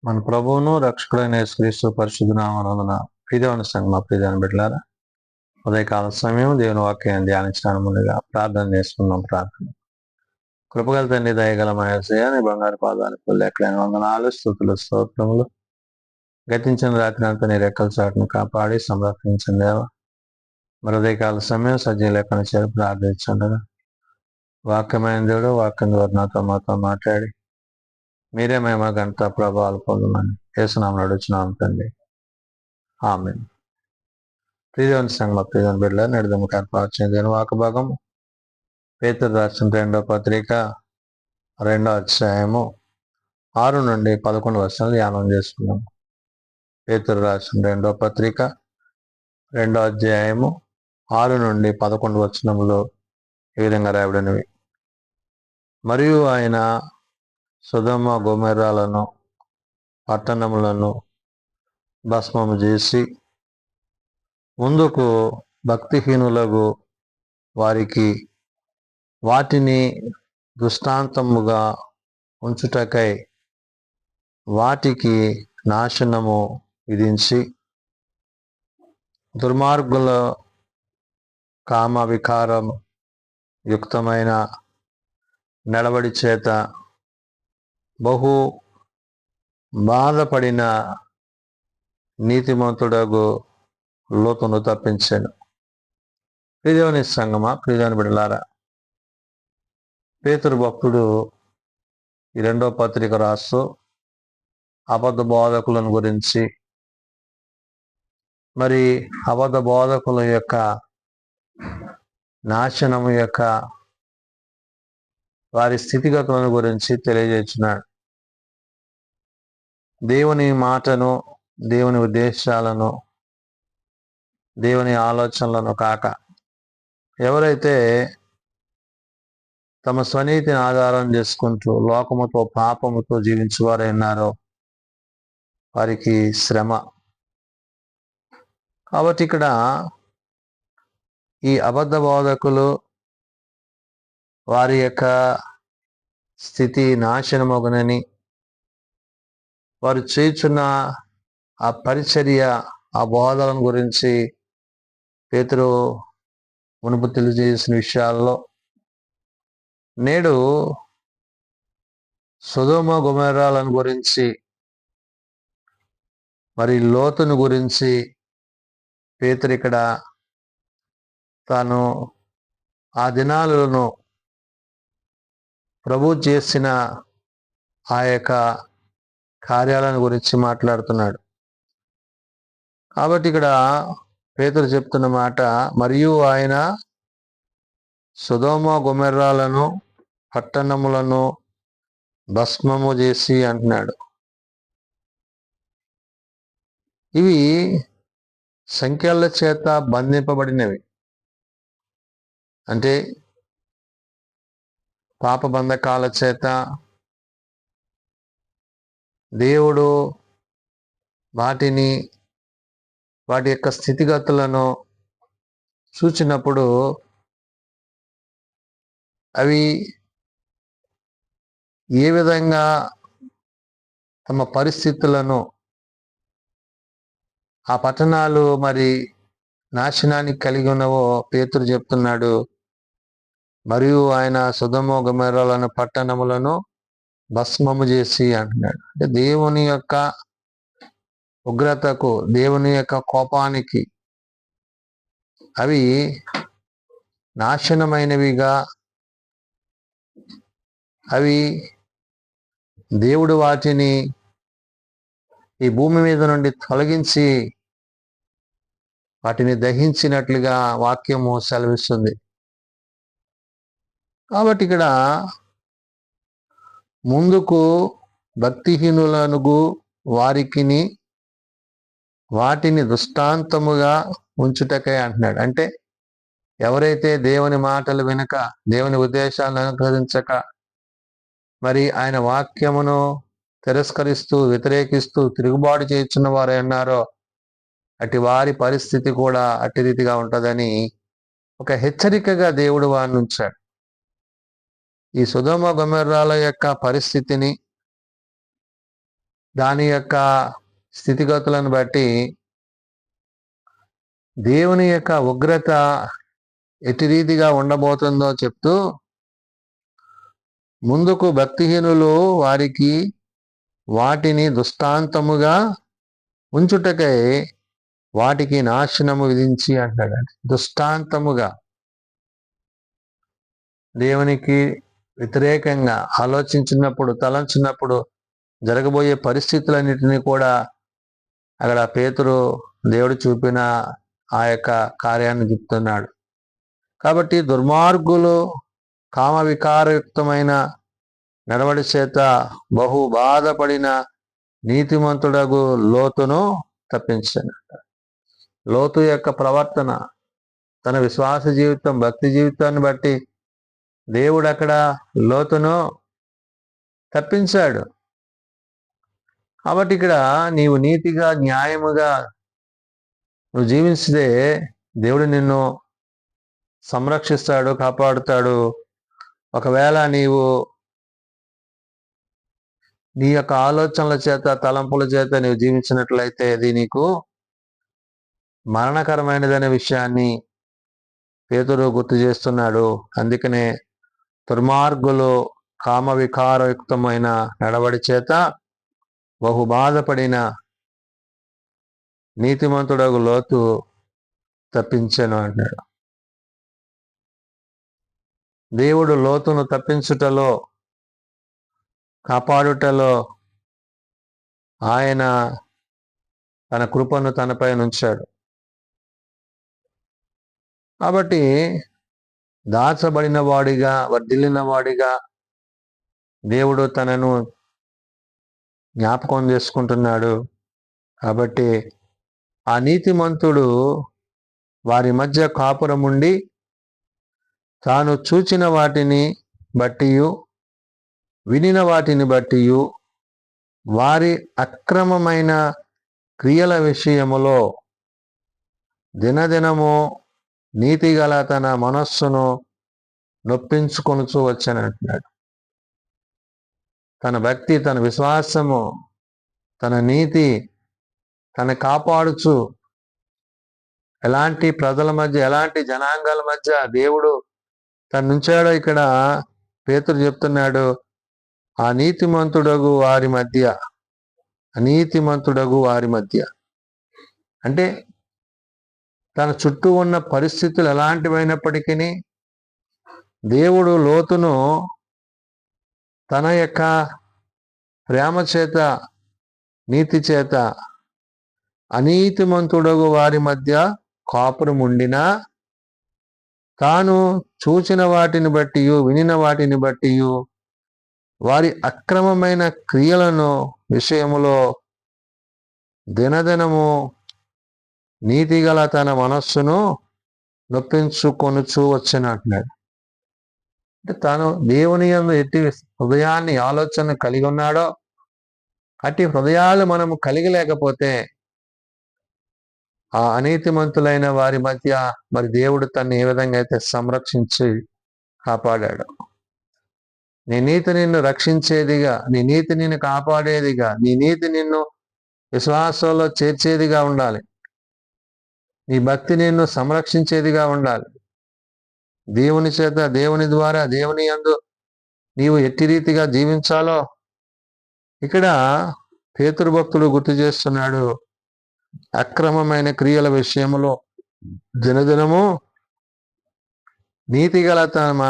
మన ప్రభువును రక్షకుడైన యేసుక్రీస్తు పరిశుద్ధ నామమున ప్రియమైన సంగమా ప్రియమైన బిడ్డలారా, ఉదయకాల సమయం దేవుని వాక్యాన్ని ధ్యానించడానికి ముందుగా ప్రార్థన చేసుకున్నాం. ప్రార్థన. కృపగల తండ్రి, దయగల మహేశయ్య, నీ బంగారు పాదాలకు లెక్కలేని వందనాలు, స్తుతులు, స్తోత్రములు. గతించిన రాత్రి అంతా నీ రెక్కల చాటును కాపాడి సంరక్షించిన దేవా, మరి ఉదయకాల సమయం సజీవ లెక్కన చేరి ప్రార్థించండగా వాక్యమైన దేవుడు వాక్యం ద్వారా నాతో మాతో మాట్లాడి మీరే మేము గంట ప్రభావాలు పొందమని యేసునామమున అడుగుచున్నాం తండ్రి. ఆమేన్. ప్రియమైన సంగమ ప్రియమైన బిడ్డల నడిదము కర్పార్చిన దేని వాక భాగం పేతురు రాసిన 2వ పత్రిక 2వ అధ్యాయము 6 నుండి 11 వచనాలు ధ్యానం చేసుకున్నాం. పేతురు రాసిన 2వ పత్రిక 2వ అధ్యాయము 6 నుండి 11 వచనములో ఈ విధంగా రాయబడినవి. మరియు ఆయన సొదొమ గొమొర్రాలను పట్టణములను భస్మము చేసి ముందుకు భక్తిహీనులకు వారికి వాటిని దృష్టాంతముగా ఉంచుటకై వాటికి నాశనము విధించి దుర్మార్గుల కామ వికారం యుక్తమైన నడవడి చేత బహు బాధపడిన నీతిమంతుడగు లోతును తప్పించాను. ప్రియదేవుని సంగమా ప్రియదేవుని బిడ్డలారా, పేతురు భక్తుడు ఈ 2వ పత్రిక రాస్తూ అబద్ధ బోధకులను గురించి, మరి అబద్ధ బోధకుల యొక్క నాశనము యొక్క వారి స్థితిగతులను గురించి తెలియజేస్తున్నాడు. దేవుని మాటను, దేవుని ఉద్దేశాలను, దేవుని ఆలోచనలను కాక ఎవరైతే తమ స్వనీతిని ఆధారం చేసుకుంటూ లోకముతో పాపముతో జీవించేవారైనారో వారికి శ్రమ. కాబట్టి ఇక్కడ ఈ అబద్ధ బోధకులు వారి యొక్క స్థితి నాశనమగునని, వారు చేయుచున్న ఆ పరిచర్య, ఆ బోధలను గురించి పేతురు మునుపు తెలియజేసిన విషయాల్లో నేడు సొదొమ గొమొర్రాలను గురించి, మరి లోతును గురించి పేతురు ఇక్కడ తాను ఆ దినాలను ప్రభు చేసిన ఆ యొక్క కార్యాలను గురించి మాట్లాడుతున్నాడు. కాబట్టి ఇక్కడ పేతురు చెప్తున్న మాట, మరియు ఆయన సొదొమ గొమొర్రాలను పట్టణములను భస్మము చేసి అంటున్నాడు. ఇవి సంఖ్యల చేత బంధింపబడినవి, అంటే పాప బంధకాల చేత దేవుడు వాటి యొక్క స్థితిగతులను చూచినప్పుడు అవి ఏ విధంగా తమ పరిస్థితులను, ఆ పట్టణాలు మరి నాశనానికి కలిగి ఉన్నవో పేతురు చెప్తున్నాడు. మరియు ఆయన సొదొమ గొమొర్రాలను పట్టణములను భస్మము చేసి అంటున్నాడు. అంటే దేవుని యొక్క ఉగ్రతకు, దేవుని యొక్క కోపానికి అవి నాశనమైనవిగా, అవి దేవుడు వాటిని ఈ భూమి మీద నుండి తొలగించి వాటిని దహించినట్లుగా వాక్యము సెలవిస్తుంది. కాబట్టి ఇక్కడ ముందుకు భక్తిహీనులకు వాటిని దృష్టాంతముగా ఉంచుటకై అంటున్నాడు. అంటే ఎవరైతే దేవుని మాటలు వినక, దేవుని ఉద్దేశాలను అనుసరించక, మరి ఆయన వాక్యమును తిరస్కరిస్తూ, వ్యతిరేకిస్తూ, తిరుగుబాటు చేస్తున్న వారు ఉన్నారో అటు వారి పరిస్థితి కూడా అట్టి రీతిగా ఉంటుందని ఒక హెచ్చరికగా దేవుడు వారిని ఉంచాడు. ఈ సొదొమ గొమొర్రాల యొక్క పరిస్థితిని, దాని యొక్క స్థితిగతులను బట్టి దేవుని యొక్క ఉగ్రత ఎట్టి రీతిగా ఉండబోతుందో చెప్తూ, ముందుకు భక్తిహీనులు వారికి వాటిని దృష్టాంతముగా ఉంచుటకై వాటికి నాశనము విధించి అంటాడు. దృష్టాంతముగా దేవునికి వ్యతిరేకంగా ఆలోచించినప్పుడు, తలంచినప్పుడు జరగబోయే పరిస్థితులన్నిటినీ కూడా అక్కడ పేతురు దేవుడు చూపిన ఆ యొక్క కార్యాన్ని చెప్తున్నాడు. కాబట్టి దుర్మార్గులు కామ వికారయుక్తమైన నడవడి చేత బహు బాధపడిన నీతిమంతుడగు లోతును తప్పించాను. లోతు యొక్క ప్రవర్తన, తన విశ్వాస జీవితం, భక్తి జీవితాన్ని బట్టి దేవుడు అక్కడ లోతును తప్పించాడు. కాబట్టి ఇక్కడ నీవు నీతిగా, న్యాయముగా నువ్వు జీవిస్తే దేవుడు నిన్ను సంరక్షిస్తాడు, కాపాడుతాడు. ఒకవేళ నీవు నీ యొక్క ఆలోచనల చేత, తలంపుల చేత నీవు జీవించినట్లయితే అది నీకు మరణకరమైనదనే విషయాన్ని పేతురు గుర్తు చేస్తున్నాడు. అందుకనే దుర్మార్గులు కామ వికారయుక్తమైన నడవడి చేత బహు బాధపడిన నీతిమంతుడగు లోతు తప్పించెను అంటాడు. దేవుడు లోతును తప్పించుటలో, కాపాడుటలో ఆయన తన కృపను తనపై ఉంచాడు. కాబట్టి దాచబడిన వాడిగా, వర్ధిల్లిన వాడిగా దేవుడు తనను జ్ఞాపకం చేసుకుంటున్నాడు. కాబట్టి ఆ నీతిమంతుడు వారి మధ్య కాపురముండి తాను చూచిన వాటిని బట్టియు, వినిన వాటిని బట్టియు, వారి అక్రమమైన క్రియల విషయములో దినదినము నీతిగల తన మనస్సును నొప్పించుకొనుచూ వచ్చానంటున్నాడు. తన భక్తి, తన విశ్వాసము, తన నీతి తన కాపాడుచు ఎలాంటి ప్రజల మధ్య, ఎలాంటి జనాంగాల మధ్య దేవుడు తను ఉంచాడో ఇక్కడ పేతురు చెప్తున్నాడు. ఆ నీతిమంతుడగు వారి మధ్య, అనీతిమంతుడగు వారి మధ్య అంటే తన చుట్టూ ఉన్న పరిస్థితులు ఎలాంటివైనప్పటికీ దేవుడు లోతును తన యొక్క ప్రేమ చేత, నీతి చేత అనీతిమంతుడగు వారి మధ్య కాపురముండినా తాను చూచిన వాటిని బట్టి, వినిన వాటిని బట్టి వారి అక్రమమైన క్రియలను విషయములో దినదినము నీతిగల తన మనస్సును నొప్పించుకొనుచూ వచ్చినట్లున్నాడు. అంటే తాను దేవుని యందు ఎట్టి హృదయాన్ని, ఆలోచన కలిగి ఉన్నాడో అట్టి హృదయాలు మనము కలిగి లేకపోతే ఆ అనీతిమంతులైన వారి మధ్య మరి దేవుడు తను ఏ విధంగా అయితే సంరక్షించి కాపాడాడు. నీ నీతి నిన్ను రక్షించేదిగా, నీ నీతి నిన్ను కాపాడేదిగా, నీ నీతి నిన్ను విశ్వాసంలో చేర్చేదిగా ఉండాలి. నీ భక్తి నిన్ను సంరక్షించేదిగా ఉండాలి. దేవుని చేత, దేవుని ద్వారా, దేవుని యందు నీవు ఎట్టి రీతిగా జీవించాలో ఇక్కడ పేతురు భక్తుడు గుర్తు చేస్తున్నాడు. అక్రమమైన క్రియల విషయంలో దినదినము నీతిగల తమ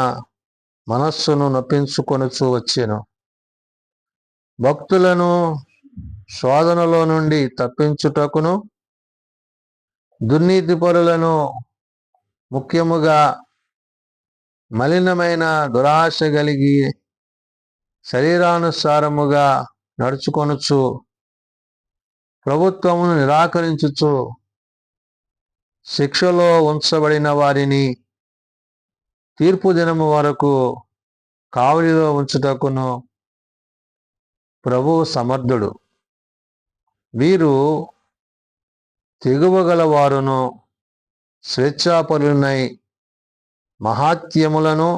మనస్సును నొప్పించుకొనుచూ వచ్చెను. భక్తులను శోధనలో నుండి తప్పించుటకును, దుర్నీతి పరులను, ముఖ్యముగా మలినమైన దురాశ కలిగి శరీరానుసారముగా నడుచుకొనుచు ప్రభుత్వమును నిరాకరించుచు శిక్షలో ఉంచబడిన వారిని తీర్పు దినము వరకు కావలిలో ఉంచుటకును ప్రభువు సమర్థుడు. వీరు తెగువగల వారును, స్వేచ్ఛాపరులనై మహాత్యములను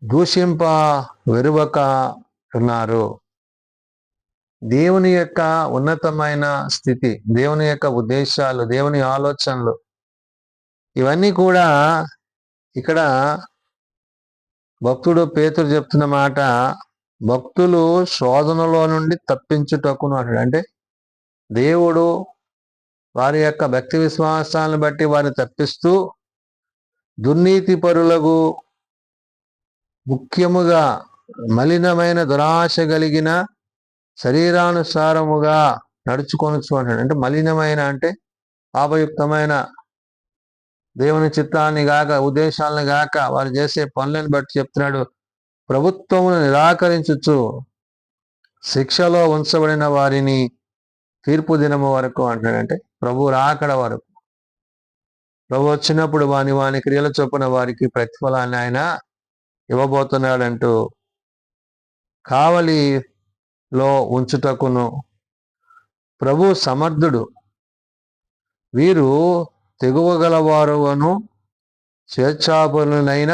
దూషింప వెరువక ఉన్నారు. దేవుని యొక్క ఉన్నతమైన స్థితి, దేవుని యొక్క ఉద్దేశాలు, దేవుని ఆలోచనలు, ఇవన్నీ కూడా ఇక్కడ భక్తుడు పేతురు చెప్తున్న మాట, భక్తులు శోధనలో నుండి తప్పించుటకును అంటాడు. అంటే దేవుడు వారి యొక్క భక్తి విశ్వాసాలను బట్టి వారిని తప్పిస్తూ, దుర్నీతి పరులకు, ముఖ్యముగా మలినమైన దురాశ కలిగిన శరీరానుసారముగా నడుచుకొనొచ్చు అంటాడు. అంటే మలినమైన అంటే పాపయుక్తమైన, దేవుని చిత్తాన్ని గాక ఉద్దేశాలను గాక వారు చేసే పనులను బట్టి చెప్తున్నాడు. ప్రభుత్వమును నిరాకరించుచు శిక్షలో ఉంచబడిన వారిని తీర్పు దినము వరకు అంటున్నాడు. అంటే ప్రభు రాకడ వరకు, ప్రభు వచ్చినప్పుడు వాని క్రియల చొప్పున వారికి ప్రతిఫలాన్ని ఆయన ఇవ్వబోతున్నాడంటూ కావలిలో ఉంచుటకును ప్రభు సమర్థుడు, వీరు తెగువగలవారును స్వేచ్ఛాపరులైన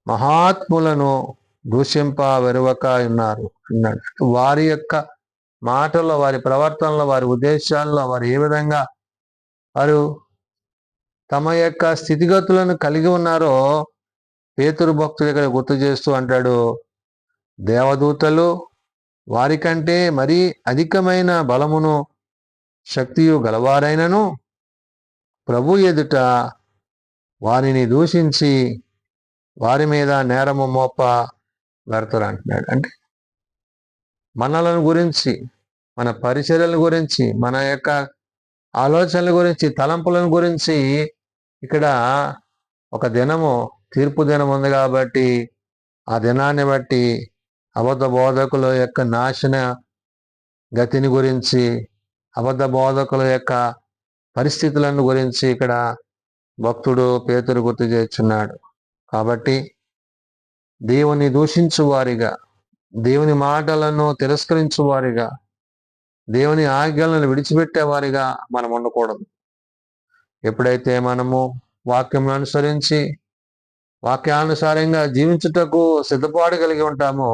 మహాత్ములను దూషింప వెరువక ఉన్నారు అన్నాడు. వారి యొక్క మాటల్లో, వారి ప్రవర్తనలో, వారి ఉద్దేశాల్లో వారు ఏ విధంగా వారు తమ యొక్క స్థితిగతులను కలిగి ఉన్నారో పేతురు భక్తుడు ఇక్కడ గుర్తు చేస్తూ అంటాడు, దేవదూతలు వారికంటే మరీ అధికమైన బలమును శక్తియు గలవారైనను ప్రభు ఎదుట వారిని దూషించి వారి మీద నేరము మోప పెడతారు అంటున్నాడు. అంటే మనలను గురించి, మన పరిచర్యల గురించి, మన యొక్క ఆలోచనల గురించి, తలంపులను గురించి ఇక్కడ ఒక దినము, తీర్పు దినం ఉంది కాబట్టి ఆ దినాన్ని బట్టి అబద్ధ బోధకుల యొక్క నాశన గతిని గురించి, అబద్ధ బోధకుల యొక్క పరిస్థితులను గురించి ఇక్కడ భక్తుడు పేతురు గుర్తు చేస్తున్నాడు. కాబట్టి దేవుని దూషించు వారిగా, దేవుని మాటలను తిరస్కరించు వారిగా, దేవుని ఆజ్ఞలను విడిచిపెట్టేవారిగా మనం ఉండకూడదు. ఎప్పుడైతే మనము వాక్యం అనుసరించి వాక్యానుసారంగా జీవించుటకు సిద్ధపాటు కలిగి ఉంటామో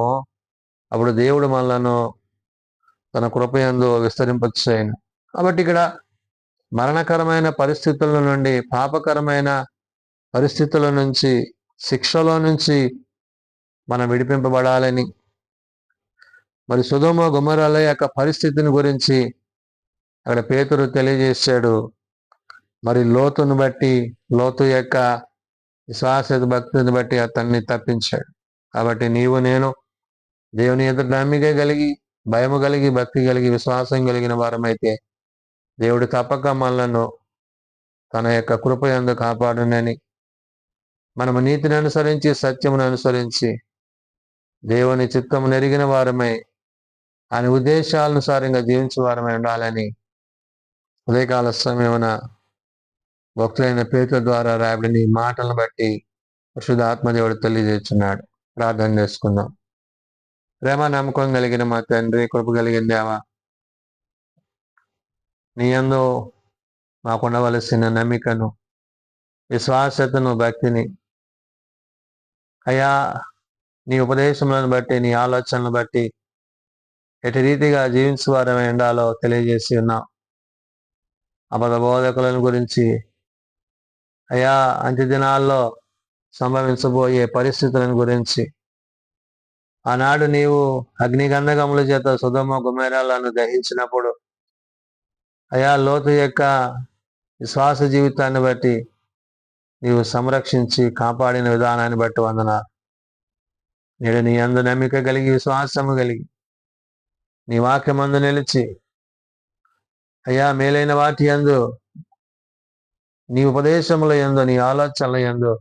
అప్పుడు దేవుడు మనలను తన కృపయందు విస్తరింపచేయను. కాబట్టి ఇక్కడ మరణకరమైన పరిస్థితుల నుండి, పాపకరమైన పరిస్థితుల నుంచి, శిక్షలో నుంచి మనం విడిపింపబడాలని, మరి సొదొమ గొమొర్రాల యొక్క పరిస్థితిని గురించి అక్కడ పేతురు తెలియజేశాడు. మరి లోతును బట్టి, లోతు యొక్క విశ్వాస భక్తిని బట్టి అతన్ని తప్పించాడు. కాబట్టి నీవు నేను దేవుని ఎదుట నమ్మిక కలిగి, భయము కలిగి, భక్తి కలిగి, విశ్వాసం కలిగిన వారమైతే దేవుడు తప్పక మనలను తన యొక్క కృపయందు కాపాడునని, మనము నీతిని అనుసరించి, సత్యమును అనుసరించి, దేవుని చిత్తము నెరిగిన వారమై, ఆయన ఉద్దేశానుసారంగా జీవించే వారమై ఉండాలని ఉదయకాల సమయమున భక్తులైన పేతురు ద్వారా రాయబడిన ఈ మాటలను బట్టి పరిశుద్ధ ఆత్మదేవుడు తెలియజేస్తున్నాడు. ప్రార్థన చేసుకుందాం. ప్రేమ నమ్మకం కలిగిన మా తండ్రి, కృప కలిగిన దేవా, నీ యందు మాకు ఉండవలసిన నమ్మికను, విశ్వాసతను, భక్తిని అయా నీ ఉపదేశములను బట్టి, నీ ఆలోచనలను బట్టి ఎటు రీతిగా జీవించువారమై ఉండాలో తెలియజేసి ఉన్నాం. అబద్ధ బోధకులను గురించి, అయా అంత్య దినాల్లో సంభవించబోయే పరిస్థితులను గురించి, ఆనాడు నీవు అగ్నిగంధకముల చేత సొదొమ గొమొర్రాలను దహించినప్పుడు అయా లోతు యొక్క విశ్వాస జీవితాన్ని బట్టి నీవు సంరక్షించి కాపాడిన విధానాన్ని బట్టి వందనాలు. నేడు నీ యందు నమ్మిక కలిగి, విశ్వాసము కలిగి, నీ వాక్యమందు నిలిచి అయ్యా మేలైన వాటి యందు, నీ ఉపదేశముల యందు, నీ ఆలోచనల యందు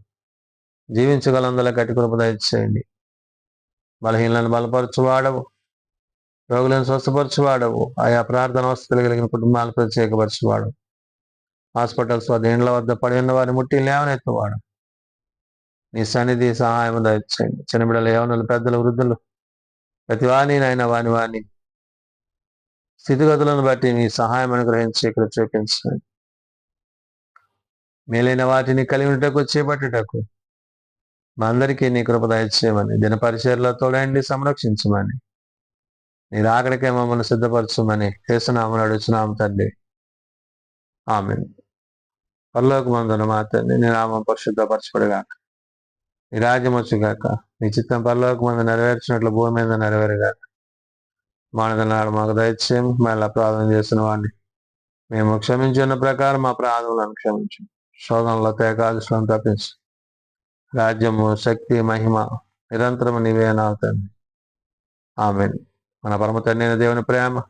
జీవించగలందుల కట్టి కృప దయచేయండి. బలహీనలను బలపరచువాడవు, రోగులను స్వస్థపరచువాడవు, ఆయా ప్రార్థన వసతులు కలిగిన కుటుంబాలను ప్రత్యేకపరచువాడు, హాస్పిటల్స్ వద్ద, ఇండ్ల వద్ద పడి ఉన్న వారిని ముట్టి లేవనెత్తువాడు. నీ సన్నిధి సహాయం దయచేయండి. చిన్న బిడ్డలు, యవనులు, పెద్దలు, వృద్ధులు, ప్రతి వాణి నాయన వాని స్థితిగతులను బట్టి నీ సహాయం అనుగ్రహించి ఇక్కడ చూపించండి. మేలైన వాటిని కలిగినటకు, చేపట్టుటకు మా అందరికీ నీ కృప దయచేయమని, దిన పరిచర్లో తోడండి, సంరక్షించమని నీ రాకడికే మమ్మల్ని సిద్ధపరచుమని యేసునామమున అడుగుచున్నాము తండ్రి. ఆమేన్. పరలోకమందున్న మా తండ్రి, నీ నామం పరిశుద్ధపరచబడుగాక. నీ రాజ్యం వచ్చుగాక. నీ చిత్తం పరలోకమందు నెరవేర్చినట్లు భూమి మీద నెరవేరుగాక. మానదనాడు మాకు దయచేయం. మళ్ళీ అపరాధం చేసిన వాడిని మేము క్షమించిన ప్రకారం మా అపరాధములను క్షమించు. శోధనలో తేకాల్సిన తప్పించు. రాజ్యము, శక్తి, మహిమ నిరంతరము నీవే తండ్రి. ఆమేన్. మన పరమ తండ్రి అయిన దేవుని ప్రేమ,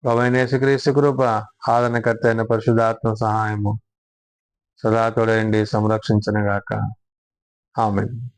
ప్రభువైన యేసుక్రీస్తు కృప, ఆదరణకర్త అయిన పరిశుద్ధాత్మ సహాయము సదా తోడైండి సంరక్షించునుగాక. ఆమేన్.